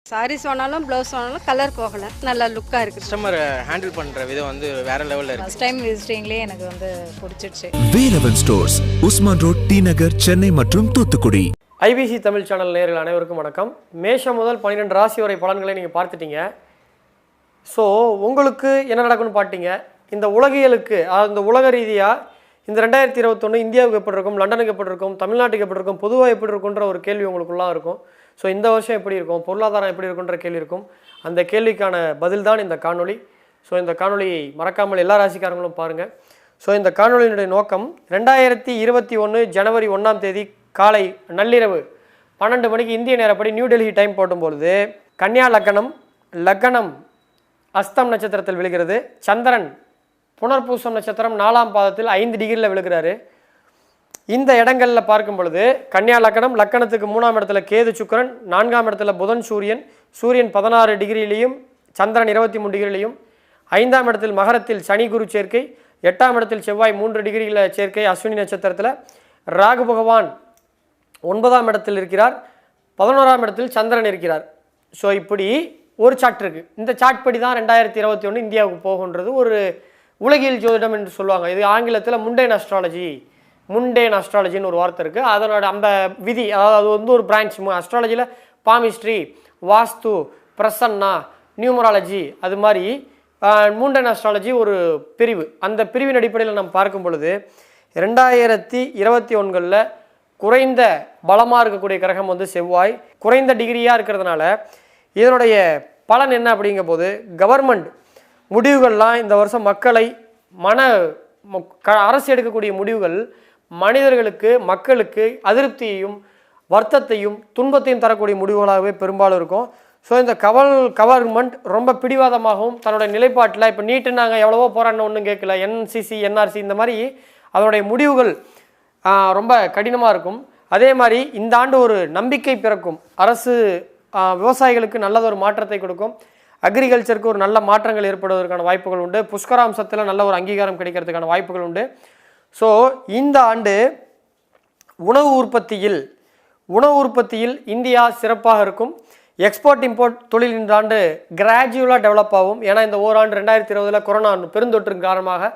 சாரீஸ் வேணாலும் ப்ளவுஸ் வேணாலும் கலர் போகலை, நல்லா லுக்காக இருக்குது. கஸ்டமர் ஹேண்டில் பண்ணுற விதம் வந்து வேற லெவலில் இருக்குது. ஃபர்ஸ்ட் டைம் விசிட்டிங்லேயே எனக்கு வந்து பிடிச்சிடுச்சு. Velavan stores, Usman road, T Nagar, Chennai மற்றும் தூத்துக்குடி. ஐபிசி தமிழ் சேனல் நேயர்கள் அனைவருக்கும் வணக்கம். மேஷம் முதல் 12 ராசி வரை பலன்களை நீங்கள் பார்த்துட்டீங்க. ஸோ உங்களுக்கு என்ன நடக்கும்னு பார்த்தீங்க. இந்த உலகியலுக்கு, இந்த உலக ரீதியாக இந்த 2021 இந்தியாவுக்கு எப்படி இருக்கும், லண்டனுக்கு எப்படி இருக்கும், தமிழ்நாட்டுக்கு எப்படி இருக்கும், பொதுவாக எப்படி இருக்குன்ற ஒரு கேள்வி உங்களுக்குள்ளாக இருக்கும். ஸோ இந்த வருஷம் எப்படி இருக்கும், பொருளாதாரம் எப்படி இருக்குன்ற கேள்வி இருக்கும். அந்த கேள்விக்கான பதில் தான் இந்த காணொளி. ஸோ இந்த காணொலியை மறக்காமல் எல்லா ராசிக்காரங்களும் பாருங்கள். ஸோ இந்த காணொலியினுடைய நோக்கம் 2021 ஜனவரி 1ஆம் தேதி காலை நள்ளிரவு 12 மணிக்கு இந்திய நேரப்படி நியூ டெல்லி டைம் போடும்பொழுது கன்னியா லக்னம் அஸ்தம் நட்சத்திரத்தில் விழுகிறது. சந்திரன் புனர்பூசம் நட்சத்திரம் 4ஆம் பாதத்தில் 5 டிகிரியில் விழுகிறாரு. இந்த இடங்களில் பார்க்கும் பொழுது கன்னியா லக்கணத்துக்கு 3ஆம் இடத்துல கேது சுக்கிரன், 4ஆம் இடத்துல புதன் சூரியன் 16 டிகிரிலையும் சந்திரன் 23 டிகிரிலையும், 5ஆம் இடத்தில் மகரத்தில் சனி குரு சேர்க்கை, 8ஆம் இடத்தில் செவ்வாய் 3 டிகிரியில் சேர்க்கை அஸ்வினி நட்சத்திரத்தில், ராகு பகவான் 9ஆம் இடத்தில் இருக்கிறார், 11ஆம் இடத்தில் சந்திரன் இருக்கிறார். ஸோ இப்படி ஒரு சார்ட் இருக்குது. இந்த சார்ட் படி தான் 2021 இந்தியாவுக்கு போகுன்றது ஒரு உலகியல் ஜோதிடம் என்று சொல்லுவாங்க. இது ஆங்கிலத்தில் முண்டேன் அஸ்ட்ராலஜின்னு ஒரு வார்த்தை இருக்குது. அதனோட அந்த விதி, அதாவது அது வந்து ஒரு பிரான்ச். அஸ்ட்ராலஜியில் பாமிஸ்ட்ரி, வாஸ்து, பிரசன்னா, நியூமராலஜி, அது மாதிரி முண்டேன் அஸ்ட்ராலஜி ஒரு பிரிவு. அந்த பிரிவின் அடிப்படையில் நம்ம பார்க்கும் பொழுது 2021 குறைந்த பலமாக இருக்கக்கூடிய கிரகம் வந்து செவ்வாய், குறைந்த டிகிரியாக இருக்கிறதுனால இதனுடைய பலன் என்ன அப்படிங்கும் போது கவர்மெண்ட் முடிவுகள்லாம் இந்த வருஷம் மக்களை அரசு எடுக்கக்கூடிய முடிவுகள் மக்களுக்கு அதிருப்தியையும் வருத்தத்தையும் துன்பத்தையும் தரக்கூடிய முடிவுகளாகவே பெரும்பாலும் இருக்கும். ஸோ இந்த கவர்மெண்ட் ரொம்ப பிடிவாதமாகவும் தன்னுடைய நிலைப்பாட்டில் இப்போ நீட்டு நாங்கள் எவ்வளவோ போராடின ஒன்றும் கேட்கல, என்சிசி என்ஆர்சி இந்த மாதிரி அதனுடைய முடிவுகள் ரொம்ப கடினமாக இருக்கும். அதே மாதிரி இந்த ஆண்டு ஒரு நம்பிக்கை பிறக்கும். அரசு விவசாயிகளுக்கு நல்லதொரு மாற்றத்தை கொடுக்கும். அக்ரிகல்ச்சருக்கு ஒரு நல்ல மாற்றங்கள் ஏற்படுவதற்கான வாய்ப்புகள் உண்டு. புஷ்கராம்சத்தில் நல்ல ஒரு அங்கீகாரம் கிடைக்கிறதுக்கான வாய்ப்புகள் உண்டு. ஸோ இந்த ஆண்டு உணவு உற்பத்தியில் இந்தியா சிறப்பாக இருக்கும். எக்ஸ்போர்ட் இம்போர்ட் தொழில் இந்த ஆண்டு கிராஜுவலாக டெவலப் ஆகும். ஏன்னா இந்த ஓராண்டு 2020 கொரோனா பெருந்தொற்றின் காரணமாக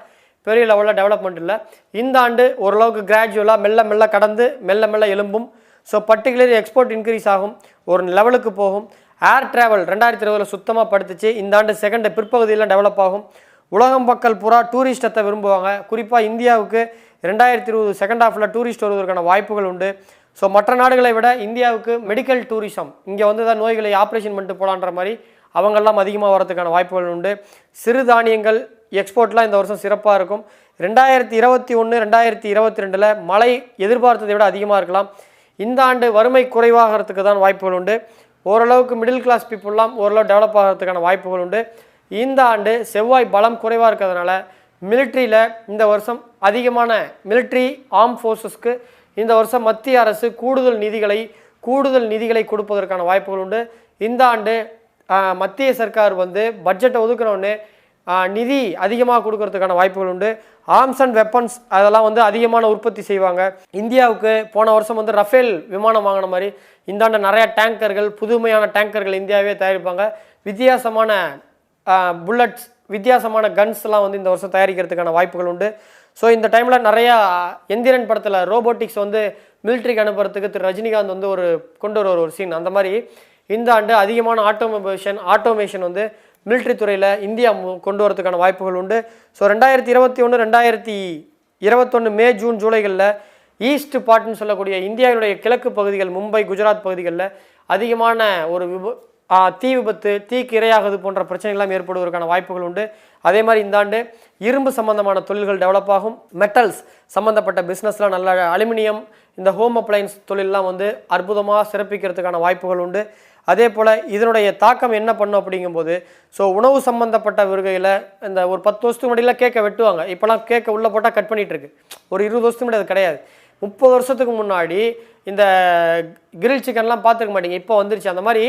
பெரிய லெவலில் டெவலப்மெண்ட் இல்லை. இந்த ஆண்டு ஓரளவுக்கு கிராஜுவலாக மெல்ல கடந்து மெல்ல எழும்பும். ஸோ பர்டிகுலர் எக்ஸ்போர்ட் இன்க்ரீஸ் ஆகும், ஒரு லெவலுக்கு போகும். ஏர் டிராவல் 2020 சுத்தமாக படுத்துச்சு. இந்த ஆண்டு செகண்ட் பிற்பகுதியில் டெவலப் ஆகும். உலகம் மக்கள் பூரா டூரிஸ்டத்தை விரும்புவாங்க. குறிப்பாக இந்தியாவுக்கு 2020 செகண்ட் ஹாஃபில் டூரிஸ்ட் வருவதற்கான வாய்ப்புகள் உண்டு. ஸோ மற்ற நாடுகளை விட இந்தியாவுக்கு மெடிக்கல் டூரிசம், இங்கே வந்து தான் நோய்களை ஆப்ரேஷன் பண்ணிட்டு போகலான்ற மாதிரி அவங்கெல்லாம் அதிகமாக வரதுக்கான வாய்ப்புகள் உண்டு. சிறுதானியங்கள் எக்ஸ்போர்ட்லாம் இந்த வருஷம் சிறப்பாக இருக்கும். 2021 2022 மழை எதிர்பார்த்ததை விட அதிகமாக இருக்கலாம். இந்த ஆண்டு வறுமை குறைவாகிறதுக்கு தான் வாய்ப்புகள் உண்டு. ஓரளவுக்கு மிடில் கிளாஸ் பீப்புளெலாம் ஓரளவு டெவலப் ஆகிறதுக்கான வாய்ப்புகள் உண்டு. இந்த ஆண்டு செவ்வாய் பலம் குறைவாக இருக்கிறதுனால மிலிட்ரியில் இந்த வருஷம் அதிகமான மிலிட்ரி ஆர்ம் ஃபோர்ஸஸ்க்கு இந்த வருஷம் மத்திய அரசு கூடுதல் நிதிகளை கொடுப்பதற்கான வாய்ப்புகள் உண்டு. இந்த ஆண்டு மத்திய சர்க்கார் வந்து பட்ஜெட்டை ஒதுக்கினோடனே நிதி அதிகமாக கொடுக்கறதுக்கான வாய்ப்புகள் உண்டு. ஆர்ம்ஸ் அண்ட் வெப்பன்ஸ் அதெல்லாம் வந்து அதிகமான உற்பத்தி செய்வாங்க. இந்தியாவுக்கு போன வருஷம் வந்து ரஃபேல் விமானம் வாங்கின மாதிரி இந்த ஆண்டு நிறையா டேங்கர்கள், புதுமையான டேங்கர்கள் இந்தியாவே தயாரிப்பாங்க. வித்தியாசமான புல்லட்ஸ், வித்தியாசமான கன்ஸ்லாம் வந்து இந்த வருஷம் தயாரிக்கிறதுக்கான வாய்ப்புகள் உண்டு. ஸோ இந்த டைமில் நிறையா எந்திரன் படத்தில் ரோபோட்டிக்ஸ் வந்து மிலிட்ரிக்கு அனுப்புறதுக்கு திரு ரஜினிகாந்த் வந்து கொண்டு வர ஒரு சீன். அந்த மாதிரி இந்த ஆண்டு அதிகமான ஆட்டோமேஷன் வந்து மிலிட்ரி துறையில் இந்தியா கொண்டு வரதுக்கான வாய்ப்புகள் உண்டு. ஸோ 2021 2021 மே ஜூன் ஜூலைகளில் ஈஸ்ட் பார்ட்னு சொல்லக்கூடிய இந்தியாவினுடைய கிழக்கு பகுதிகள், மும்பை, குஜராத் பகுதிகளில் அதிகமான ஒரு தீ விபத்து, தீக்கு இரையாகுது போன்ற பிரச்சனைகள்லாம் ஏற்படுவதற்கான வாய்ப்புகள் உண்டு. அதே மாதிரி இந்த ஆண்டு இரும்பு சம்பந்தமான தொழில்கள் டெவலப் ஆகும். மெட்டல்ஸ் சம்மந்தப்பட்ட பிஸ்னஸ்லாம் நல்ல, அலுமினியம், இந்த ஹோம் அப்ளையன்ஸ் தொழிலெலாம் வந்து அற்புதமாக சிறப்பிக்கிறதுக்கான வாய்ப்புகள் உண்டு. அதே போல் இதனுடைய தாக்கம் என்ன பண்ணும் அப்படிங்கும்போது, ஸோ உணவு சம்மந்தப்பட்ட வருகையில் இந்த ஒரு 10 வருஷத்துக்கு முன்னாடிலாம் கேக்கை வெட்டுவாங்க. இப்போலாம் கேக்கை உள்ளே போட்டால் கட் பண்ணிகிட்டு இருக்கு. ஒரு 20 வருஷத்துக்கு முன்னாடி அது கிடையாது. 30 வருஷத்துக்கு முன்னாடி இந்த கிரில் சிக்கன்லாம் பார்த்துருக்க மாட்டீங்க, இப்போ வந்துருச்சு. அந்த மாதிரி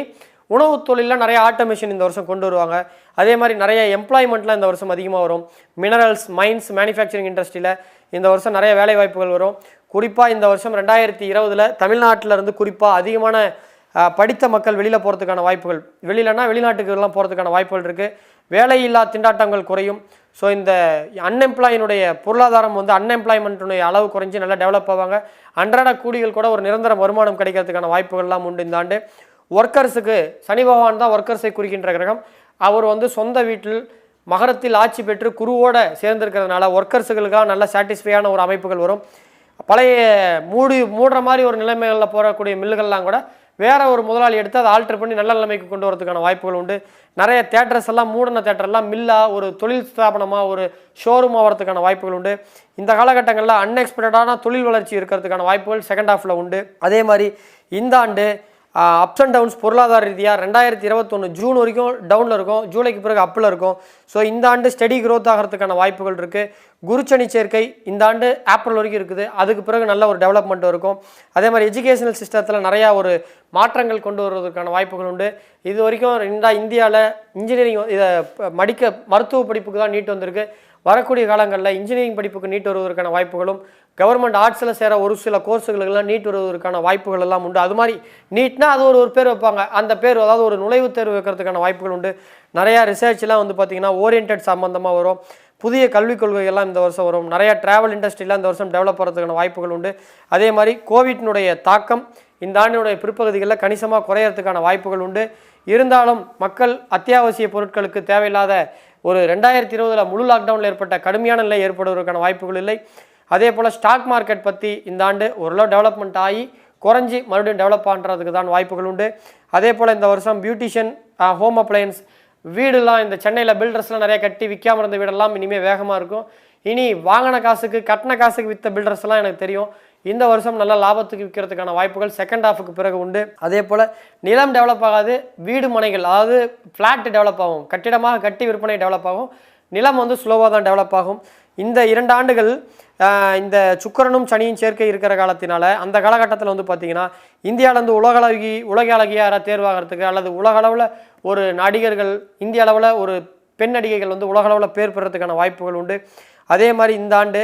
உணவு தொழிலில் நிறைய ஆட்டோமேஷன் இந்த வருஷம் கொண்டு வருவாங்க. அதே மாதிரி நிறைய எம்ப்ளாய்மெண்ட்லாம் இந்த வருஷம் அதிகமாக வரும். மினரல்ஸ், மைன்ஸ், மேனுஃபேக்சரிங் இண்டஸ்ட்ரியில் இந்த வருஷம் நிறைய வேலை வாய்ப்புகள் வரும். குறிப்பாக இந்த வருஷம் 2020 தமிழ்நாட்டில் இருந்து குறிப்பாக அதிகமான படித்த மக்கள் வெளியில் போகிறதுக்கான வாய்ப்புகள், வெளியிலனா வெளிநாட்டுக்கெல்லாம் போகிறதுக்கான வாய்ப்புகள் இருக்குது. வேலையில்லா திண்டாட்டங்கள் குறையும். ஸோ இந்த அன்எம்ப்ளாயினுடைய பொருளாதாரம் வந்து அன்எம்ப்ளாய்மெண்ட்டுடைய அளவு குறைஞ்சி நல்லா டெவலப் ஆவாங்க. அன்றாட கூலிகள் கூட ஒரு நிரந்தர வருமானம் கிடைக்கிறதுக்கான வாய்ப்புகள்லாம் உண்டு. இந்த ஆண்டு ஒர்க்கர்ஸுக்கு சனி பகவான் தான் ஒர்க்கர்ஸை குறிக்கின்ற கிரகம். அவர் வந்து சொந்த வீட்டில் மகரத்தில் ஆட்சி பெற்று குருவோடு சேர்ந்திருக்கிறதுனால ஒர்க்கர்ஸுகளுக்காக நல்ல சாட்டிஸ்ஃபையான ஒரு அமைப்புகள் வரும். பழைய மூடுற மாதிரி ஒரு நிலைமைகளில் போகக்கூடிய மில்லுகள்லாம் கூட வேற ஒரு முதலாளி எடுத்து அதை ஆல்டர் பண்ணி நல்ல நிலைமைக்கு கொண்டு வரதுக்கான வாய்ப்புகள் உண்டு. நிறைய தேட்டர்ஸ் எல்லாம் மூடின தேட்டர்லாம் மில்லாக ஒரு தொழில் ஸ்தாபனமாக ஒரு ஷோரூமாக வரதுக்கான வாய்ப்புகள் உண்டு. இந்த காலகட்டங்களில் அன்எக்ஸ்பெக்டடான தொழில் வளர்ச்சி இருக்கிறதுக்கான வாய்ப்புகள் செகண்ட் ஹாஃபில் உண்டு. அதே மாதிரி இந்த ஆண்டு அப்ஸ் அண்ட் டவுன்ஸ் பொருளாதார ரீதியாக 2021 ஜூன் வரைக்கும் டவுனில் இருக்கும், ஜூலைக்கு பிறகு அப்பில் இருக்கும். ஸோ இந்த ஆண்டு ஸ்டெடி க்ரோத் ஆகிறதுக்கான வாய்ப்புகள் இருக்குது. குருச்சனி சேர்க்கை இந்த ஆண்டு ஏப்ரல் வரைக்கும் இருக்குது. அதுக்கு பிறகு நல்ல ஒரு டெவலப்மெண்ட் இருக்கும். அதே மாதிரி எஜுகேஷனல் சிஸ்டத்தில் நிறையா ஒரு மாற்றங்கள் கொண்டு வருவதற்கான வாய்ப்புகள் உண்டு. இது வரைக்கும் இந்தியாவில் இன்ஜினியரிங் இதை மருத்துவ படிப்புக்கு தான் நீட் வந்திருக்கு. வரக்கூடிய காலங்களில் இன்ஜினியரிங் படிப்புக்கு நீட் வருவதற்கான வாய்ப்புகளும், கவர்மெண்ட் ஆர்ட்ஸில் சேர ஒரு சில கோர்ஸுகளுக்கெல்லாம் நீட் வருவதற்கான வாய்ப்புகள் எல்லாம் உண்டு. அது மாதிரி நீட்னா அது ஒரு பேர் வைப்பாங்க, அந்த பேர் அதாவது ஒரு நுழைவுத் தேர்வு வைக்கிறதுக்கான வாய்ப்புகள் உண்டு. நிறையா ரிசர்ச்லாம் வந்து பார்த்திங்கன்னா ஓரியன்ட் சம்மந்தமாக வரும். புதிய கல்விக் கொள்கைகள்லாம் இந்த வருஷம் வரும். நிறையா ட்ராவல் இண்டஸ்ட்ரிலாம் இந்த வருஷம் டெவலப் பண்ணுறதுக்கான வாய்ப்புகள் உண்டு. அதே மாதிரி கோவிட்னுடைய தாக்கம் இந்த ஆண்டினுடைய பிற்பகுதிகளில் கணிசமாக குறையறதுக்கான வாய்ப்புகள் உண்டு. இருந்தாலும் மக்கள் அத்தியாவசிய பொருட்களுக்கு தேவையில்லாத ஒரு 2020 முழு லாக்டவுனில் ஏற்பட்ட கடுமையான நிலை ஏற்படுவதற்கான வாய்ப்புகள் இல்லை. அதே போல் ஸ்டாக் மார்க்கெட் பற்றி இந்த ஆண்டு ஓரளவு டெவலப்மெண்ட் ஆகி குறைஞ்சி மறுபடியும் டெவலப் பண்ணுறதுக்கு தான் வாய்ப்புகள் உண்டு. அதே போல் இந்த வருஷம் பியூட்டிஷியன், ஹோம் அப்ளையன்ஸ், வீடுலாம் இந்த சென்னையில் பில்டர்ஸ்லாம் நிறைய கட்டி விற்காமல் இருந்த வீடெல்லாம் இனிமேல் வேகமாக இருக்கும். இனி வாங்கின காசுக்கு கட்டின காசுக்கு விற்ற பில்டர்ஸ்லாம் எனக்கு தெரியும். இந்த வருஷம் நல்ல லாபத்துக்கு விற்கிறதுக்கான வாய்ப்புகள் செகண்ட் ஹாஃபுக்கு பிறகு உண்டு. அதே போல் நிலம் டெவலப் ஆகாது, வீடு மனைகள் அதாவது ஃப்ளாட் டெவலப் ஆகும், கட்டிடமாக கட்டி விற்பனை டெவலப் ஆகும். நிலம் வந்து ஸ்லோவாக தான் டெவலப் ஆகும். இந்த 2 ஆண்டுகள் இந்த சுக்கிரனும் சனியும் சேர்க்கை இருக்கிற காலத்தினால அந்த காலகட்டத்தில் வந்து பார்த்திங்கன்னா இந்தியாவிலேருந்து உலக அழகிய யாராவது தேர்வாகிறதுக்கு அல்லது உலக அளவில் ஒரு நடிகர்கள், இந்திய அளவில் ஒரு பெண் நடிகைகள் வந்து உலக அளவில் பேர் பெறதுக்கான வாய்ப்புகள் உண்டு. அதே மாதிரி இந்த ஆண்டு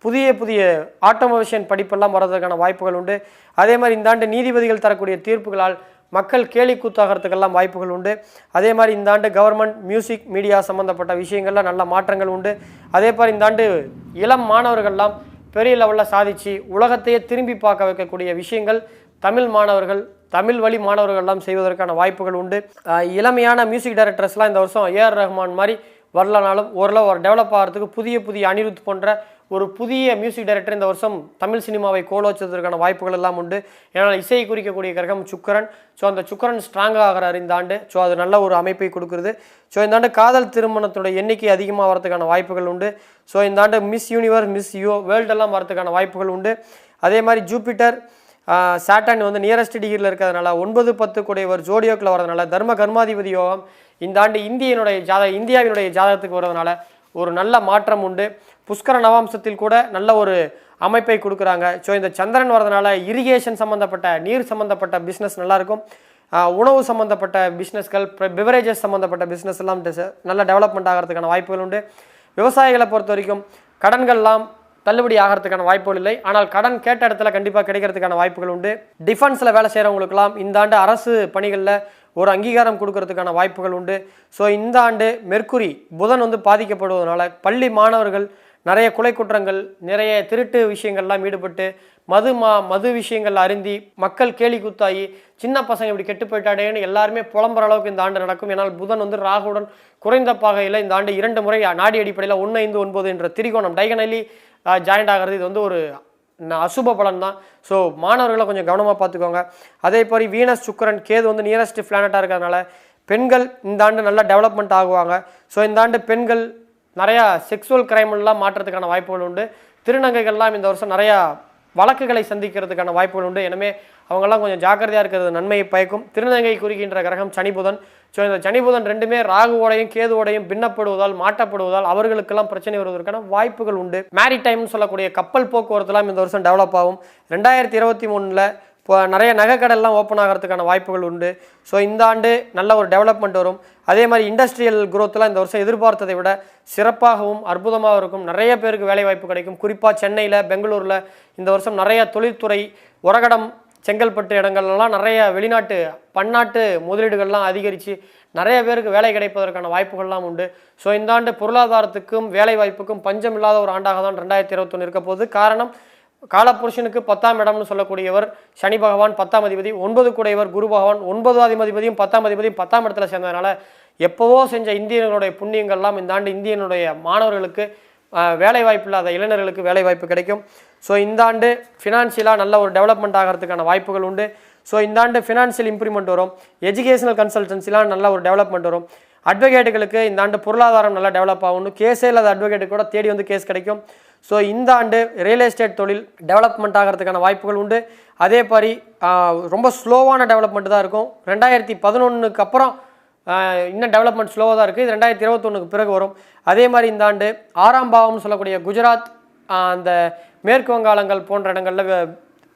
புதிய ஆட்டோமேஷன் படிப்பெல்லாம் வர்றதுக்கான வாய்ப்புகள் உண்டு. அதே மாதிரி இந்த ஆண்டு நீதிபதிகள் தரக்கூடிய தீர்ப்புகளால் மக்கள் கேலி கூத்தாகிறதுக்கெல்லாம் வாய்ப்புகள் உண்டு. அதே மாதிரி இந்த ஆண்டு கவர்மெண்ட், மியூசிக், மீடியா சம்மந்தப்பட்ட விஷயங்களில் நல்ல மாற்றங்கள் உண்டு. அதே மாதிரி இந்த ஆண்டு இளம் மாணவர்கள்லாம் பெரிய லெவலில் சாதித்து உலகத்தையே திரும்பி பார்க்க வைக்கக்கூடிய விஷயங்கள் தமிழ் மாணவர்கள், தமிழ் வழி மாணவர்கள்லாம் செய்வதற்கான வாய்ப்புகள் உண்டு. இளமையான மியூசிக் டைரக்டர்ஸ்லாம் இந்த வருஷம் ஏஆர் ரஹ்மான் மாதிரி வரலனாலும் ஓரளவு ஒரு டெவலப் ஆகிறதுக்கு புதிய அனிருத் போன்ற ஒரு புதிய மியூசிக் டைரக்டர் இந்த வருஷம் தமிழ் சினிமாவை கோலோச்சதற்கான வாய்ப்புகள் எல்லாம் உண்டு. ஏன்னா இசையை குறிக்கக்கூடிய கிரகம் சுக்கிரன். ஸோ அந்த சுக்கிரன் ஸ்ட்ராங்காக ஆகிறார் இந்த ஆண்டு. ஸோ அது நல்ல ஒரு அமைப்பை கொடுக்குறது. ஸோ இந்த ஆண்டு காதல் திருமணத்துடைய எண்ணிக்கை அதிகமாக வரதுக்கான வாய்ப்புகள் உண்டு. ஸோ இந்த ஆண்டு மிஸ் யூனிவர்ஸ், மிஸ் வேர்ல்டெல்லாம் வரதுக்கான வாய்ப்புகள் உண்டு. அதே மாதிரி ஜூபிட்டர், சாட்டன் வந்து நியரஸ்ட் டிகிரியில் இருக்கிறதுனால 9, 10 கூடையவர் ஜோடியோக்கில் வரதுனால தர்ம கர்மாதிபதி யோகம் இந்த ஆண்டு இந்தியாவினுடைய ஜாதகத்துக்கு வரதுனால ஒரு நல்ல மாற்றம் உண்டு. புஷ்கர நவாம்சத்தில் கூட நல்ல ஒரு அமைப்பை கொடுக்குறாங்க. ஸோ இந்த சந்திரன் வரதுனால இரிகேஷன் சம்மந்தப்பட்ட நீர் சம்மந்தப்பட்ட பிஸ்னஸ் நல்லாயிருக்கும். உணவு சம்மந்தப்பட்ட பிஸ்னஸ்கள், பிவரேஜஸ் சம்மந்தப்பட்ட பிஸ்னஸ் எல்லாம் நல்ல டெவலப்மெண்ட் ஆகிறதுக்கான வாய்ப்புகள் உண்டு. விவசாயிகளை பொறுத்த வரைக்கும் கடன்கள்லாம் தள்ளுபடி ஆகிறதுக்கான வாய்ப்புகள் இல்லை. ஆனால் கடன் கேட்ட இடத்துல கண்டிப்பாக கிடைக்கிறதுக்கான வாய்ப்புகள் உண்டு. டிஃபென்ஸில் வேலை செய்கிறவங்களுக்கெல்லாம் இந்த ஆண்டு அரசு பணிகளில் ஒரு அங்கீகாரம் கொடுக்கறதுக்கான வாய்ப்புகள் உண்டு. ஸோ இந்த ஆண்டு மெர்க்குரி, புதன் வந்து பாதிக்கப்படுவதனால பள்ளி மாணவர்கள் நிறைய கொலை குற்றங்கள், நிறைய திருட்டு விஷயங்கள்லாம் ஈடுபட்டு மது விஷயங்கள் அருந்தி மக்கள் கேலி கூத்தாகி சின்ன பசங்க இப்படி கெட்டு போயிட்டாடேன்னு எல்லாருமே புலம்புற அளவுக்கு இந்த ஆண்டு நடக்கும். ஏன்னால் புதன் வந்து ராகுடன் குறைந்த பாகையில் இந்த ஆண்டு 2 முறை நாடி அடிப்படையில் 1, 5, 9 என்ற திரிகோணம் டைகனலி ஜாயிண்ட் ஆகிறது. இது வந்து ஒரு அசுப பலன் தான். ஸோ மாணவர்களை கொஞ்சம் கவனமாக பார்த்துக்கோங்க. அதே மாதிரி வீனஸ், சுக்கிரன், கேது வந்து நியரஸ்ட் பிளானட்டாக இருக்கிறதுனால பெண்கள் இந்த ஆண்டு நல்லா டெவலப்மெண்ட் ஆகுவாங்க. ஸோ இந்த ஆண்டு பெண்கள் நிறையா செக்ஸுவல் கிரைம்லாம் மாற்றத்துக்கான வாய்ப்புகள் உண்டு. திருநங்கைகள்லாம் இந்த வருஷம் நிறையா வழக்குகளை சந்திக்கிறதுக்கான வாய்ப்புகள் உண்டு. எனவே அவங்கெல்லாம் கொஞ்சம் ஜாக்கிரதையாக இருக்கிறது நன்மையை பயக்கும். திருநங்கை குறிக்கின்ற கிரகம் சனி புதன். ஸோ இந்த சனி புதன் ரெண்டுமே ராகுவோடையும் கேதுவோடையும் பின்னப்படுவதால், மாட்டப்படுவதால் அவர்களுக்கெல்லாம் பிரச்சனை வருவதற்கான வாய்ப்புகள் உண்டு. மேரிடைம்னு சொல்லக்கூடிய கப்பல் போக்குவரத்துலாம் இந்த வருஷம் டெவலப் ஆகும். 2023 இப்போ நிறைய நகைக்கடல்லாம் ஓப்பன் ஆகிறதுக்கான வாய்ப்புகள் உண்டு. ஸோ இந்த ஆண்டு நல்ல ஒரு டெவலப்மெண்ட் வரும். அதே மாதிரி இண்டஸ்ட்ரியல் குரோத்லாம் இந்த வருஷம் எதிர்பார்த்ததை விட சிறப்பாகவும் அற்புதமாக இருக்கும். நிறைய பேருக்கு வேலை வாய்ப்பு கிடைக்கும். குறிப்பாக சென்னையில், பெங்களூரில் இந்த வருஷம் நிறைய தொழில்துறை, உரகடம் செங்கல்பட்டு இடங்கள்லாம் நிறைய வெளிநாட்டு பன்னாட்டு முதலீடுகள்லாம் அதிகரித்து நிறைய பேருக்கு வேலை கிடைப்பதற்கான வாய்ப்புகள்லாம் உண்டு. ஸோ இந்த ஆண்டு பொருளாதாரத்துக்கும் வேலை வாய்ப்புக்கும் பஞ்சம் இல்லாத ஒரு ஆண்டாக தான் 2021 இருக்க போகுது. காரணம், காலபுருஷனுக்கு 10ஆம் இடம்னு சொல்லக்கூடியவர் சனி பகவான் 10ஆம் அதிபதி, 9 கூடையவர் குரு பகவான், 9ஆம் அதிபதியும் 10ஆம் அதிபதியும் 10ஆம் இடத்துல சேர்ந்ததுனால எப்போவோ செஞ்ச இந்தியர்களுடைய புண்ணியங்கள்லாம் இந்த ஆண்டு இந்தியனுடைய மாணவர்களுக்கு வேலை வாய்ப்பு இல்லாத இளைஞர்களுக்கு வேலை வாய்ப்பு கிடைக்கும். ஸோ இந்த ஆண்டு ஃபினான்ஷியலாக நல்ல ஒரு டெவலப்மெண்ட் ஆகிறதுக்கான வாய்ப்புகள் உண்டு. ஸோ இந்த ஆண்டு ஃபினான்ஷியல் இம்ப்ரூவ்மெண்ட் வரும். எஜுகேஷனல் கன்சல்டன்சிலாம் நல்ல ஒரு டெவலப்மெண்ட் வரும். அட்வொகேட்டுகளுக்கு இந்த ஆண்டு பொருளாதாரம் நல்லா டெவலப் ஆகணும். கேஸே இல்லாத அட்வொகேட்டு கூட தேடி வந்து கேஸ் கிடைக்கும். ஸோ இந்த ஆண்டு ரியல் எஸ்டேட் தொழில் டெவலப்மெண்ட் ஆகிறதுக்கான வாய்ப்புகள் உண்டு. அதே மாதிரி ரொம்ப ஸ்லோவான டெவலப்மெண்ட் தான் இருக்கும். 2011க்கு அப்புறம் இன்னும் டெவலப்மெண்ட் ஸ்லோவாக தான் இருக்குது. இது 2021க்கு பிறகு வரும். அதே மாதிரி இந்த ஆண்டு 6ஆம் பாவம்னு சொல்லக்கூடிய குஜராத், அந்த மேற்கு வங்காளங்கள் போன்ற இடங்களில்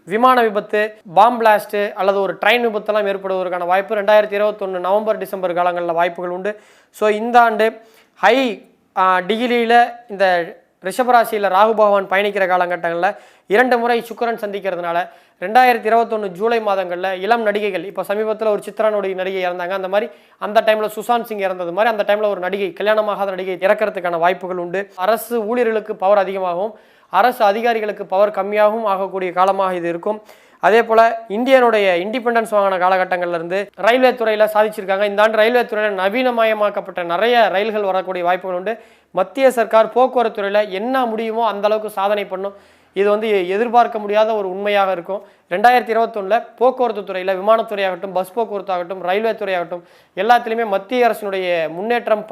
விமான விபத்து, பாம் பிளாஸ்ட்டு அல்லது ஒரு ட்ரெயின் விபத்தெல்லாம் ஏற்படுவதற்கான வாய்ப்பு 2021 நவம்பர் டிசம்பர் காலங்களில் வாய்ப்புகள் உண்டு. ஸோ இந்த ஆண்டு ஹை டிகிரியில் இந்த ரிஷபராசியில் ராகு பகவான் பயணிக்கிற காலகட்டங்களில் 2 முறை சுக்கிரன் சந்திக்கிறதுனால 2021 ஜூலை மாதங்களில் இளம் நடிகைகள், இப்போ சமீபத்தில் ஒரு சித்ரானுடைய நடிகை இறந்தாங்க, அந்த மாதிரி அந்த டைமில் சுசாந்த் சிங் இறந்தது மாதிரி அந்த டைமில் ஒரு நடிகை, கல்யாணமாகாத நடிகை இறக்கிறதுக்கான வாய்ப்புகள் உண்டு. அரசு ஊழியர்களுக்கு பவர் அதிகமாகவும் அரசு அதிகாரிகளுக்கு பவர் கம்மியாகவும் ஆகக்கூடிய காலமாக இது இருக்கும். அதே போல் இந்தியனுடைய இண்டிபெண்டன்ஸ் வாங்கின காலகட்டங்கள்லேருந்து ரயில்வே துறையில் சாதிச்சிருக்காங்க. இந்த ஆண்டு ரயில்வே துறையில் நவீனமயமாக்கப்பட்ட நிறைய ரயில்கள் வரக்கூடிய வாய்ப்புகள் உண்டு. மத்திய சர்க்கார் போக்குவரத்து துறையில் என்ன முடியுமோ அந்த அளவுக்கு சாதனை பண்ணும். இது வந்து எதிர்பார்க்க முடியாத ஒரு உண்மையாக இருக்கும். 2021 போக்குவரத்து துறையில் விமானத்துறையாகட்டும், பஸ் போக்குவரத்து ஆகட்டும், ரயில்வே துறையாகட்டும் எல்லாத்துலேயுமே மத்திய அரசினுடைய முன்னேற்றம்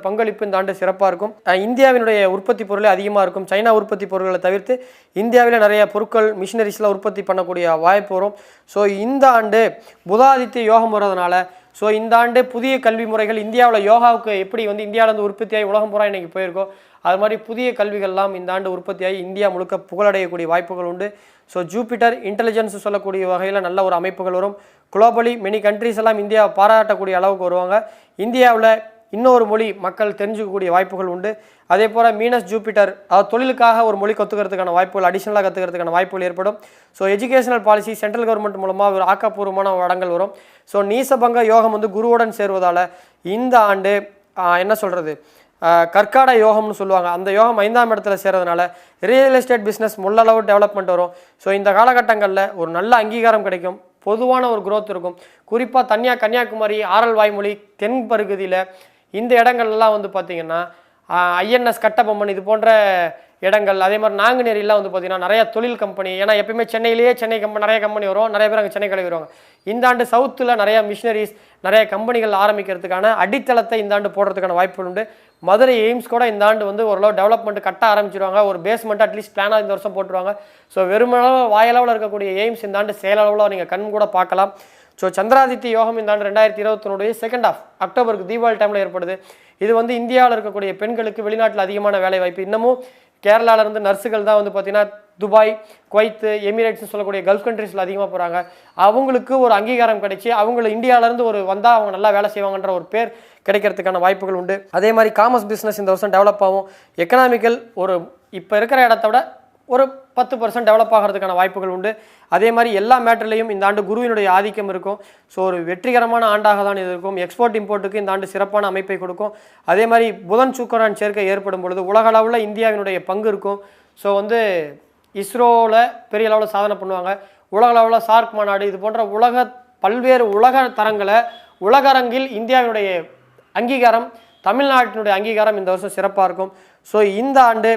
பங்களிப்பு இந்த ஆண்டு சிறப்பாக இருக்கும். இந்தியாவினுடைய உற்பத்தி பொருளே அதிகமாக இருக்கும். சைனா உற்பத்தி பொருட்களை தவிர்த்து இந்தியாவில் நிறைய பொருட்கள் மிஷினரிஸ்லாம் உற்பத்தி பண்ணக்கூடிய வாய்ப்பு வரும். ஸோ இந்த ஆண்டு புதாதித்ய யோகம் வர்றதுனால ஸோ இந்த ஆண்டு புதிய கல்வி முறைகள் இந்தியாவில் யோகாவுக்கு எப்படி வந்து இந்தியாவிலேருந்து உற்பத்தியாகி உலகம் பூரா இன்றைக்கி போயிருக்கோ அது மாதிரி புதிய கல்விகள்லாம் இந்த ஆண்டு உற்பத்தியாகி இந்தியா முழுக்க புகழடையக்கூடிய வாய்ப்புகள் உண்டு. ஸோ ஜூபிட்டர் இன்டெலிஜென்ஸ் சொல்லக்கூடிய வகையில் நல்ல ஒரு அமைப்புகள் வரும். குளோபலி மெனி கண்ட்ரிஸ் எல்லாம் இந்தியாவை பாராட்டக்கூடிய அளவுக்கு வருவாங்க. இந்தியாவில் இன்னொரு மொழி மக்கள் தெரிஞ்சுக்கக்கூடிய வாய்ப்புகள் உண்டு. அதே போல் மீனஸ் ஜூபிட்டர் தொழிலுக்காக ஒரு மொழி கற்றுக்கிறதுக்கான வாய்ப்புகள், அடிஷனலாக கற்றுக்கிறதுக்கான வாய்ப்புகள் ஏற்படும். So educational policy central government மூலமாக ஒரு ஆக்கப்பூர்வமான வடங்கள் வரும். ஸோ நீசபங்க யோகம் வந்து குருவுடன் சேருவதால் இந்த ஆண்டு என்ன சொல்கிறது, கற்காட யோகம்னு சொல்லுவாங்க, அந்த யோகம் 5ஆம் இடத்துல சேர்றதுனால ரியல் எஸ்டேட் பிஸ்னஸ் முள்ளளவு டெவலப்மெண்ட் வரும். ஸோ இந்த காலகட்டங்களில் ஒரு நல்ல அங்கீகாரம் கிடைக்கும், பொதுவான ஒரு growth இருக்கும். குறிப்பாக கன்னியாகுமரி, ஆரல் வாய்மொழி, தென் பகுதியில் இந்த இடங்கள்லாம் வந்து பார்த்திங்கன்னா ஐஎன்எஸ் கட்டபொம்மன் இது போன்ற இடங்கள், அதே மாதிரி நாங்குநேரிலாம் வந்து பார்த்திங்கன்னா நிறைய தொழில் கம்பெனி, ஏன்னா எப்பயுமே சென்னையிலேயே நிறைய கம்பெனி வரும், நிறைய பேர் அங்கே சென்னை கிளம்பி வருவாங்க. இந்த ஆண்டு சவுத்தில் நிறையா மிஷினரிஸ் நிறைய கம்பெனிகள் ஆரம்பிக்கிறதுக்கான அடித்தளத்தை இந்த ஆண்டு போடுறதுக்கான வாய்ப்புகள் உண்டு. மதுரை எய்ம்ஸ் கூட இந்த ஆண்டு வந்து ஓரளவு டெவலப்மெண்ட் கட்ட ஆரம்பிச்சிருவாங்க. ஒரு பேஸ்மெண்ட் அட்லீஸ்ட் பிளானாக இந்த வருஷம் போட்டுருவாங்க. ஸோ வெறுமளவு வாயளவில் இருக்கக்கூடிய எய்ம்ஸ் இந்த ஆண்டு செயலளவில் நீங்கள் கண் கூட பார்க்கலாம். ஸோ சந்திராதித்ய யோகம் இந்த ஆண்டு 2021 செகண்ட் ஆஃப் அக்டோபருக்கு தீபாவளி டைமில் ஏற்படுது. இது வந்து இந்தியாவில் இருக்கக்கூடிய பெண்களுக்கு வெளிநாட்டில் அதிகமான வேலை வாய்ப்பு. இன்னமும் கேரளாவிலேருந்து நர்ஸுகள் தான் வந்து பார்த்திங்கன்னா துபாய், குவைத்து, எமிரேட்ஸ்னு சொல்லக்கூடிய கல்ஃப் கண்ட்ரீஸில் அதிகமாக போகிறாங்க. அவங்களுக்கு ஒரு அங்கீகாரம் கிடைச்சி அவங்கள இந்தியாவிலேருந்து வந்தால் அவங்க நல்லா வேலை செய்வாங்கன்ற ஒரு பேர் கிடைக்கிறதுக்கான வாய்ப்புகள் உண்டு. அதே மாதிரி காமர்ஸ் பிஸ்னஸ் இந்த வருஷம் டெவலப் ஆகும். எக்கனாமிக்கல் ஒரு இப்போ இருக்கிற இடத்த விட ஒரு 10% டெவலப் ஆகிறதுக்கான வாய்ப்புகள் உண்டு. அதே மாதிரி எல்லா மேட்டர்லையும் இந்த ஆண்டு குருவினுடைய ஆதிக்கம் இருக்கும். ஸோ ஒரு வெற்றிகரமான ஆண்டாக தான் இது இருக்கும். எக்ஸ்போர்ட் இம்போர்ட்டுக்கு இந்த ஆண்டு சிறப்பான அமைப்பை கொடுக்கும். அதே மாதிரி புதன் சுக்கிரன் சேர்க்கை ஏற்படும் பொழுது உலகளவில் இந்தியாவினுடைய பங்கு இருக்கும். ஸோ வந்து இஸ்ரோவில் பெரிய அளவில் சாதனை பண்ணுவாங்க. உலகளவில் சார்க் மாநாடு இது போன்ற பல்வேறு உலக தரங்களை உலகரங்கில் இந்தியாவினுடைய அங்கீகாரம், தமிழ்நாட்டினுடைய அங்கீகாரம் இந்த வருஷம் சிறப்பாக இருக்கும். ஸோ இந்த ஆண்டு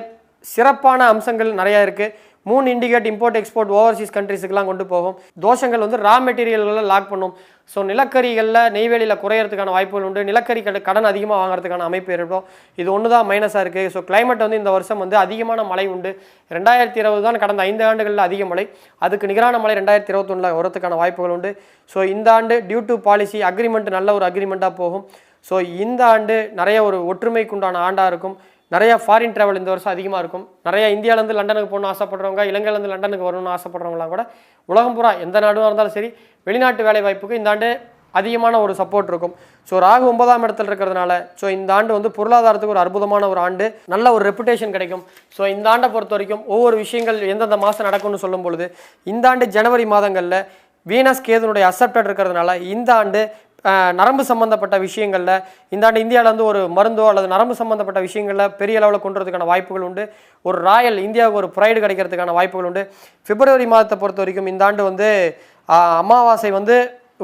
சிறப்பான அம்சங்கள் நிறையா இருக்குது. 3 இண்டிகேட் இம்போர்ட் எக்ஸ்போர்ட் ஓவர்சீஸ் கண்ட்ரிஸுக்கெலாம் கொண்டு போகும். தோஷங்கள் வந்து ரா மெட்டீரியல்களில் லாக் பண்ணும். ஸோ நிலக்கரிகளில் நெய்வேலியில் குறையிறதுக்கான வாய்ப்புகள் உண்டு. நிலக்கரி கடன் அதிகமாக வாங்குறதுக்கான அமைப்பு ஏற்படும். இது ஒன்று தான் மைனஸாக இருக்குது. ஸோ கிளைமேட் வந்து இந்த வருஷம் வந்து அதிகமான மழை உண்டு. 2020 தான் கடந்த 5 ஆண்டுகளில் அதிக மழை, அதுக்கு நிகரான மழை 2021 வரதுக்கான வாய்ப்புகள் உண்டு. ஸோ இந்த ஆண்டு டியூ டு பாலிசி அக்ரிமெண்ட் நல்ல ஒரு அக்ரிமெண்ட்டாக போகும். ஸோ இந்த ஆண்டு நிறைய ஒரு ஒற்றுமைக்குண்டான ஆண்டாக இருக்கும். நிறையா ஃபாரின் ட்ராவல் இந்த வருஷம் அதிகமாக இருக்கும். நிறையா இந்தியாவிலேருந்து லண்டனுக்கு போகணும்னு ஆசைப்படுறவங்க, இலங்கையிலேருந்து லண்டனுக்கு வரணும்னு ஆசைப்படுறவங்களாம் கூட உலகம் பூரா எந்த நாடுவாக இருந்தாலும் சரி வெளிநாட்டு வேலை வாய்ப்புக்கு இந்த ஆண்டு அதிகமான ஒரு சப்போர்ட் இருக்கும். ஸோ ராகு 9ஆம் இடத்துல இருக்கிறதுனால ஸோ இந்த ஆண்டு வந்து பொருளாதாரத்துக்கு ஒரு அற்புதமான ஒரு ஆண்டு, நல்ல ஒரு ரெப்புடேஷன் கிடைக்கும். ஸோ இந்த ஆண்டை பொறுத்த வரைக்கும் ஒவ்வொரு விஷயங்கள் எந்தெந்த மாதம் நடக்கும்னு சொல்லும் பொழுது, இந்த ஆண்டு ஜனவரி மாதங்களில் வீனஸ் கேதுனுடைய அசெப்டட் இருக்கிறதுனால இந்த ஆண்டு நரம்பு சம்பந்தப்பட்ட விஷயங்களில் இந்த ஆண்டு இந்தியாவில் வந்து ஒரு மருந்தோ அல்லது நரம்பு சம்பந்தப்பட்ட விஷயங்களில் பெரிய அளவில் கொண்டு வரதுக்கான வாய்ப்புகள் உண்டு. ஒரு ராயல் இந்தியாவுக்கு ஒரு ப்ரைடு கிடைக்கிறதுக்கான வாய்ப்புகள் உண்டு. பிப்ரவரி மாதத்தை பொறுத்த வரைக்கும் இந்த ஆண்டு வந்து அமாவாசை வந்து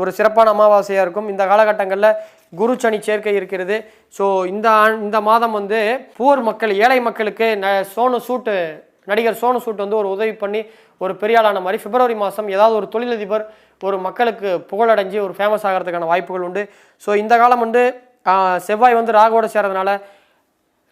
ஒரு சிறப்பான அமாவாசையாக இருக்கும். இந்த காலகட்டங்களில் குரு சனி சேர்க்கை இருக்கிறது. ஸோ இந்த மாதம் வந்து போர் மக்கள், ஏழை மக்களுக்கு நடிகர் சோனு சூட் வந்து ஒரு உதவி பண்ணி ஒரு பெரிய ஆளான மாதிரி பிப்ரவரி மாதம் ஏதாவது ஒரு தொழிலதிபர் ஒரு மக்களுக்கு புகழடைஞ்சு ஒரு ஃபேமஸ் ஆகிறதுக்கான வாய்ப்புகள் உண்டு. ஸோ இந்த காலம் வந்து செவ்வாய் வந்து ராகுவோட சேர்றதுனால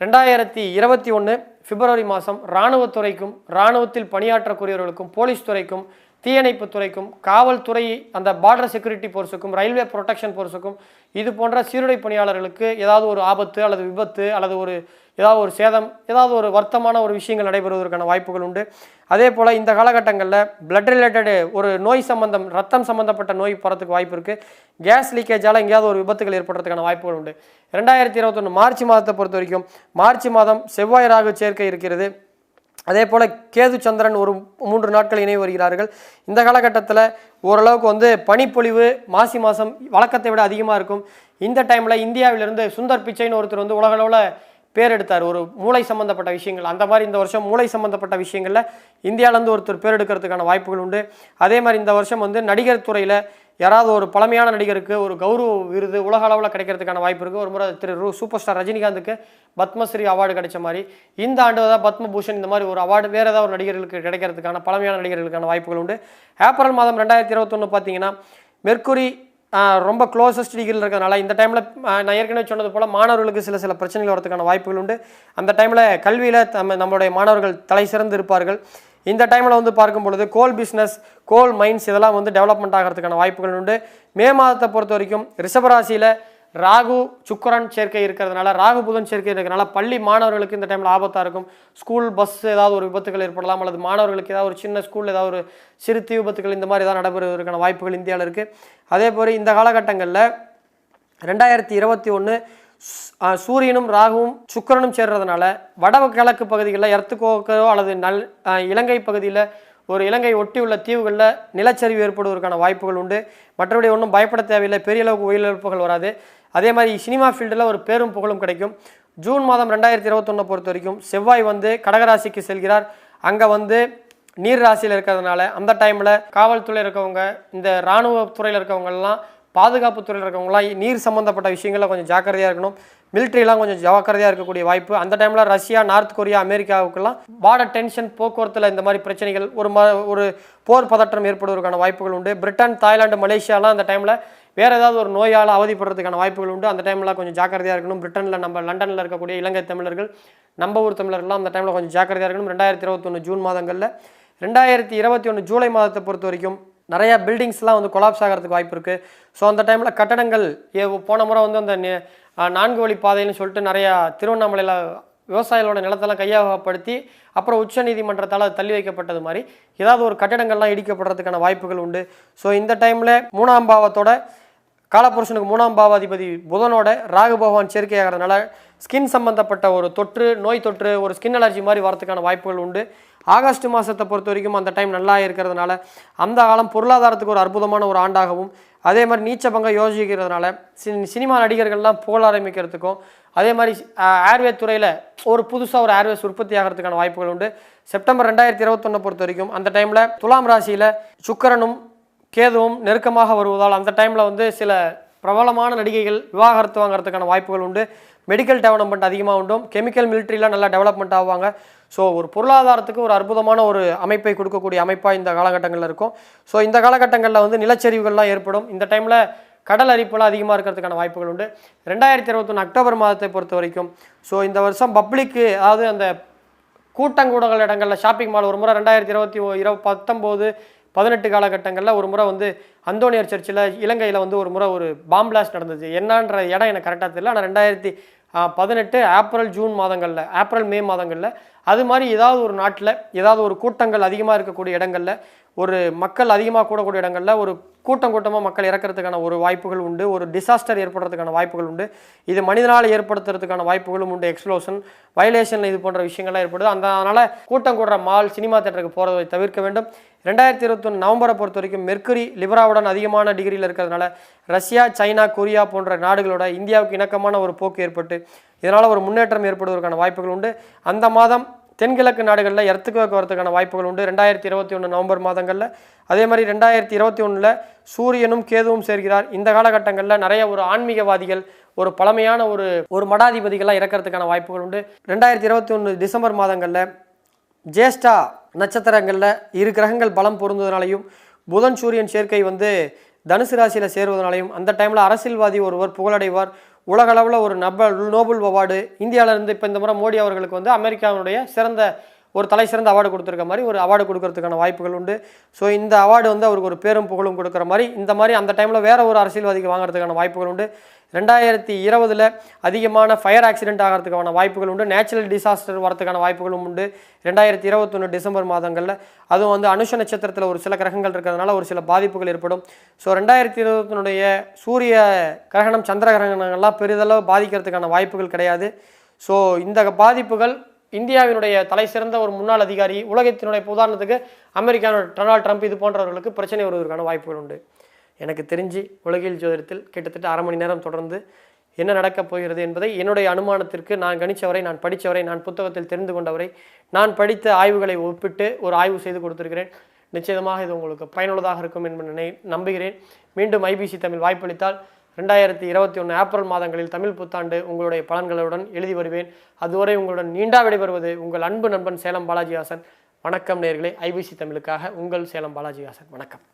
2021 பிப்ரவரி மாதம் இராணுவத்துறைக்கும், இராணுவத்தில் பணியாற்றக்கூடியவர்களுக்கும், போலீஸ் துறைக்கும், தீயணைப்பு துறைக்கும், காவல்துறை, அந்த பார்டர் செக்யூரிட்டி போர்ஸுக்கும், ரயில்வே ப்ரொடெக்ஷன் போர்ஸுக்கும், இது போன்ற சீருடை பணியாளர்களுக்கு ஏதாவது ஒரு ஆபத்து அல்லது விபத்து அல்லது ஏதாவது ஒரு சேதம், ஏதாவது ஒரு வருத்தமான ஒரு விஷயங்கள் நடைபெறுவதற்கான வாய்ப்புகள் உண்டு. அதே போல் இந்த காலகட்டங்களில் பிளட் ரிலேட்டடு ஒரு நோய் சம்பந்தம், ரத்தம் சம்பந்தப்பட்ட நோய் போகிறதுக்கு வாய்ப்பு இருக்குது. கேஸ் லீக்கேஜால் எங்கேயாவது ஒரு விபத்துகள் ஏற்படுறதுக்கான வாய்ப்புகள் உண்டு. 2021 மார்ச் மாதத்தை பொறுத்த வரைக்கும் மார்ச் மாதம் செவ்வாய் ராகு சேர்க்கை இருக்கிறது. அதே போல் கேது சந்திரன் ஒரு 3 நாட்கள் இணை வருகிறார்கள். இந்த காலகட்டத்தில் ஓரளவுக்கு வந்து பனிப்பொழிவு மாசி மாதம் வழக்கத்தை விட அதிகமாக இருக்கும். இந்த டைமில் இந்தியாவிலிருந்து சுந்தர் பிச்சைன்னு ஒருத்தர் வந்து உலகளவில் பேர் எடுத்தார் ஒரு மூளை சம்பந்தப்பட்ட விஷயங்கள். அந்த மாதிரி இந்த வருஷம் மூளை சம்பந்தப்பட்ட விஷயங்களில் இந்தியாவிலேருந்து ஒருத்தர் பேர் எடுக்கிறதுக்கான வாய்ப்புகள் உண்டு. அதே மாதிரி இந்த வருஷம் வந்து நடிகர் துறையில் யாராவது ஒரு பழமையான நடிகருக்கு ஒரு கௌரவ விருது உலக அளவில் கிடைக்கிறதுக்கான வாய்ப்பு இருக்குது. ஒரு முறை சூப்பர் ஸ்டார் ரஜினிகாந்துக்கு பத்மஸ்ரீ அவார்டு கிடைச்ச மாதிரி இந்த ஆண்டு தான் பத்மபூஷன், இந்த மாதிரி ஒரு அவார்டு வேறு ஏதாவது ஒரு நடிகர்களுக்கு கிடைக்கிறதுக்கான, பழமையான நடிகர்களுக்கான வாய்ப்புகள் உண்டு. ஏப்ரல் மாதம் 2021 பார்த்தீங்கன்னா மெர்க்குரி ரொம்ப க்ளோசஸ்ட் டிகிரியில் இருக்கிறதுனால இந்த டைமில் நான் ஏற்கனவே சொன்னது போல் மாணவர்களுக்கு சில பிரச்சனைகள் வரதுக்கான வாய்ப்புகள் உண்டு. அந்த டைமில் கல்வியில் நம்மளுடைய மாணவர்கள் தலை சிறந்து இருப்பார்கள். இந்த டைமில் வந்து பார்க்கும் பொழுது கோல் பிஸ்னஸ், கோல் மைன்ஸ் இதெல்லாம் வந்து டெவலப்மெண்ட் ஆகிறதுக்கான வாய்ப்புகள் உண்டு. மே மாதத்தை பொறுத்த வரைக்கும் ரிஷபராசியில் ராகு சுக்கிரன் சேர்க்கை இருக்கிறதுனால, ராகு புதன் சேர்க்கை இருக்கிறதுனால பள்ளி மாணவர்களுக்கு இந்த டைமில் ஆபத்தாக இருக்கும். ஸ்கூல் பஸ் ஏதாவது ஒரு விபத்துகள் ஏற்படலாம், அல்லது மாணவர்களுக்கு ஏதாவது ஒரு சின்ன ஸ்கூலில் ஏதாவது ஒரு சிறு தீ விபத்துகள் இந்த மாதிரி ஏதாவது நடைபெறுவதற்கான வாய்ப்புகள் இந்தியாவில் இருக்குது. அதே போல் இந்த காலகட்டங்களில் 2021 சூரியனும் ராகுவும் சுக்கிரனும் சேர்றதுனால வடகிழக்கு பகுதிகளில் எர்த்துக்கோக்கோ அல்லது இலங்கை பகுதியில் ஒரு இலங்கை ஒட்டியுள்ள தீவுகளில் நிலச்சரிவு ஏற்படுவதற்கான வாய்ப்புகள் உண்டு. மற்றபடி ஒன்றும் பயப்பட தேவையில்லை, பெரிய அளவுக்கு உயிரிழப்புகள் வராது. அதே மாதிரி சினிமா ஃபீல்டில் ஒரு பேரும் புகழும் கிடைக்கும். ஜூன் மாதம் 2021 பொறுத்த வரைக்கும் செவ்வாய் வந்து கடகராசிக்கு செல்கிறார். அங்கே வந்து நீர் ராசியில் இருக்கிறதுனால அந்த டைமில் காவல்துறையில் இருக்கவங்க, இந்த இராணுவத்துறையில் இருக்கவங்கலாம், பாதுகாப்பு துறையில் இருக்கவங்களாம் நீர் சம்மந்தப்பட்ட விஷயங்களில் கொஞ்சம் ஜாக்கிரதையாக இருக்கணும். மிலிட்ரிலாம் கொஞ்சம் ஜாக்கிரதையாக இருக்கக்கூடிய வாய்ப்பு. அந்த டைமில் ரஷ்யா, நார்த் கொரியா, அமெரிக்காவுக்கெல்லாம் பார்டர் டென்ஷன், போக்குவரத்தில் இந்த மாதிரி பிரச்சனைகள், ஒரு போர் பதற்றம் ஏற்படுவதற்கான வாய்ப்புகள் உண்டு. பிரிட்டன், தாய்லாந்து, மலேசியாலாம் அந்த டைமில் வேறு ஏதாவது ஒரு நோயால் அவதிப்படுறதுக்கான வாய்ப்புகள் உண்டு. அந்த டைமில் கொஞ்சம் ஜாக்கிரதையாக இருக்கணும். பிரிட்டனில் நம்ம லண்டனில் இருக்கக்கூடிய இலங்கை தமிழர்கள், நம்ம ஊர் தமிழர்கள்லாம் அந்த டைமில் கொஞ்சம் ஜாக்கிரதையாக இருக்கணும். 2021 ஜூன் மாதங்களில். 2021 ஜூலை மாதத்தை பொறுத்த வரைக்கும் நிறையா பில்டிங்ஸ்லாம் வந்து கொலாப்ஸ் ஆகிறதுக்கு வாய்ப்பு இருக்குது. ஸோ அந்த டைமில் கட்டடங்கள் போன முறை வந்து அந்த 4 வழி பாதைன்னு சொல்லிட்டு நிறையா திருவண்ணாமலையில் விவசாயிகளோட நிலத்தெல்லாம் கையகப்படுத்தி அப்புறம் உச்ச நீதிமன்றத்தால் தள்ளி வைக்கப்பட்டது மாதிரி ஏதாவது ஒரு கட்டடங்கள்லாம் இடிக்கப்படுறதுக்கான வாய்ப்புகள் உண்டு. ஸோ இந்த டைமில் 3ஆம் பாவத்தோட காலபுருஷனுக்கு 3ஆம் பாவாதிபதி புதனோட ராகு பகவான் சேர்க்கை ஆகிறதுனால ஸ்கின் சம்பந்தப்பட்ட ஒரு தொற்று, நோய் தொற்று, ஒரு ஸ்கின் அலர்ஜி மாதிரி வரதுக்கான வாய்ப்புகள் உண்டு. ஆகஸ்ட் மாதத்தை பொறுத்த வரைக்கும் அந்த டைம் நல்லா இருக்கிறதுனால அந்த காலம் பொருளாதாரத்துக்கு ஒரு அற்புதமான ஒரு ஆண்டாகவும், அதே மாதிரி நீச்சபங்கம் யோசிக்கிறதுனால சினிமா நடிகர்கள்லாம் புகழ ஆரம்பிக்கிறதுக்கும், அதே மாதிரி ஏர்வே துறையில் ஒரு புதுசாக ஒரு ஏர்வேஸ் உற்பத்தி ஆகிறதுக்கான வாய்ப்புகள் உண்டு. செப்டம்பர் 2021 பொறுத்த வரைக்கும் அந்த டைமில் துலாம் ராசியில் சுக்கிரனும் கேதுவும் நெருக்கமாக வருவதால் அந்த டைமில் வந்து சில பிரபலமான நடிகைகள் விவாகரத்து வாங்கிறதுக்கான வாய்ப்புகள் உண்டு. மெடிக்கல் டெவலப்மெண்ட் அதிகமாக உண்டும். கெமிக்கல் மிலிட்ரிலாம் நல்லா டெவலப்மெண்ட் ஆவாங்க. ஸோ ஒரு பொருளாதாரத்துக்கு ஒரு அற்புதமான ஒரு அமைப்பை கொடுக்கக்கூடிய அமைப்பாக இந்த காலகட்டங்களில் இருக்கும். ஸோ இந்த காலகட்டங்களில் வந்து நிலச்சரிவுகள்லாம் ஏற்படும். இந்த டைமில் கடல் அரிப்புலாம் அதிகமாக இருக்கிறதுக்கான வாய்ப்புகள் உண்டு. 2021 அக்டோபர் மாதத்தை பொறுத்த வரைக்கும் ஸோ இந்த வருஷம் பப்ளிக்கு, அதாவது அந்த கூட்டங்கூடங்கள் இடங்களில் ஷாப்பிங் மால் ஒரு முறை 2019 18 காலகட்டங்களில் ஒரு முறை வந்து அந்தோனியர் சர்ச்சில் இலங்கையில் வந்து ஒரு முறை ஒரு பாம் பிளாஸ்ட் நடந்தது. என்னன்ற இடம் எனக்கு கரெக்டாக தெரியல. ஆனால் 2018 ஏப்ரல் மே மாதங்களில் அது மாதிரி ஏதாவது ஒரு நாட்டில் ஏதாவது ஒரு கூட்டங்கள் அதிகமாக இருக்கக்கூடிய இடங்களில், ஒரு மக்கள் அதிகமாக கூடக்கூடிய இடங்களில் ஒரு கூட்டமாக மக்கள் இறக்கிறதுக்கான ஒரு வாய்ப்புகள் உண்டு. ஒரு டிசாஸ்டர் ஏற்படுறதுக்கான வாய்ப்புகள் உண்டு. இது மனிதனால் ஏற்படுத்துறதுக்கான வாய்ப்புகளும் உண்டு. எக்ஸ்ப்ளோஷன், வயலேஷன், இது போன்ற விஷயங்கள்லாம் ஏற்படுது. அதனால் கூட்டம் கூடுற மால், சினிமா தேட்டருக்கு போகிறதை தவிர்க்க வேண்டும். 2021 நவம்பரை பொறுத்த வரைக்கும் மெர்க்குரி லிபராவுடன் அதிகமான டிகிரியில் இருக்கிறதுனால ரஷ்யா, சைனா, கொரியா போன்ற நாடுகளோட இந்தியாவுக்கு இணக்கமான ஒரு போக்கு ஏற்பட்டு இதனால் ஒரு முன்னேற்றம் ஏற்படுவதற்கான வாய்ப்புகள் உண்டு. அந்த மாதம் தென்கிழக்கு நாடுகளில் எர்த்துக்குவேக் வரதுக்கான வாய்ப்புகள் உண்டு 2021 நவம்பர் மாதங்களில். அதே மாதிரி 2021 சூரியனும் கேதுவும் சேர்கிறார். இந்த காலகட்டங்களில் நிறைய ஒரு ஆன்மீகவாதிகள், ஒரு பழமையான ஒரு மடாதிபதிகள்லாம் இறக்கிறதுக்கான வாய்ப்புகள் உண்டு. 2021 டிசம்பர் மாதங்களில் ஜேஷ்டா நட்சத்திரங்களில் 2 கிரகங்கள் பலம் பொருந்துவதனாலையும் புதன் சூரியன் சேர்க்கை தனுசு ராசியில் சேருவதனாலையும் அந்த டைமில் அரசியல்வாதி ஒருவர் புகழடைவார். உலகளவில் ஒரு நோபல் அவார்டு இந்தியாவிலேருந்து இப்போ இந்த முறை மோடி அவர்களுக்கு அமெரிக்காவுடைய தலை சிறந்த அவார்டு கொடுத்துருக்க மாதிரி ஒரு அவார்டு கொடுக்கறதுக்கான வாய்ப்புகள் உண்டு. ஸோ இந்த அவார்டு அவருக்கு ஒரு பேரும் புகழும் கொடுக்குற மாதிரி இந்த மாதிரி அந்த டைமில் வேற ஒரு அரசியல்வாதிக்கு வாங்குறதுக்கான வாய்ப்புகள் உண்டு. 2020 அதிகமான ஃபயர் ஆக்சிடென்ட் ஆகிறதுக்கான வாய்ப்புகள் உண்டு. நேச்சுரல் டிசாஸ்டர் வரதுக்கான வாய்ப்புகளும் உண்டு 2021 டிசம்பர் மாதங்களில். அதுவும் அனுஷ நட்சத்திரத்தில் ஒரு சில கிரகங்கள் இருக்கிறதுனால ஒரு சில பாதிப்புகள் ஏற்படும். ஸோ 2020 சூரிய கிரகணம், சந்திர கிரகணங்கள்லாம் பெரிதளவு பாதிக்கிறதுக்கான வாய்ப்புகள் கிடையாது. ஸோ இந்த பாதிப்புகள் இந்தியாவினுடைய தலை சிறந்த ஒரு முன்னாள் அதிகாரி, உலகத்தினுடைய உதாரணத்துக்கு அமெரிக்காவோட டொனால்ட் ட்ரம்ப் இது போன்றவர்களுக்கு பிரச்சனை வருவதற்கான வாய்ப்புகள் உண்டு. எனக்கு தெரிஞ்சு உலகியல் ஜோதிடத்தில் கிட்டத்தட்ட அரை மணி நேரம் தொடர்ந்து என்ன நடக்கப் போகிறது என்பதை என்னுடைய அனுமானத்திற்கு நான் கணித்தவரை, நான் படித்தவரை, நான் புத்தகத்தில் தெரிந்து கொண்டவரை, நான் படித்த ஆய்வுகளை ஒப்பிட்டு ஒரு ஆய்வு செய்து கொடுத்திருக்கிறேன். நிச்சயமாக இது உங்களுக்கு பயனுள்ளதாக இருக்கும் என்று நம்புகிறேன். மீண்டும் ஐபிசி தமிழ் வாய்ப்பளித்தால் 2021 ஏப்ரல் மாதங்களில் தமிழ் புத்தாண்டு உங்களுடைய பலன்களுடன் எழுதி வருவேன். அதுவரை உங்களுடன் நீண்டா விடைபெறுவது உங்கள் அன்பு நண்பன் சேலம் பாலாஜி ஹாசன். வணக்கம் நேயர்களே. ஐபிசி தமிழுக்காக உங்கள் சேலம் பாலாஜி ஹாசன். வணக்கம்.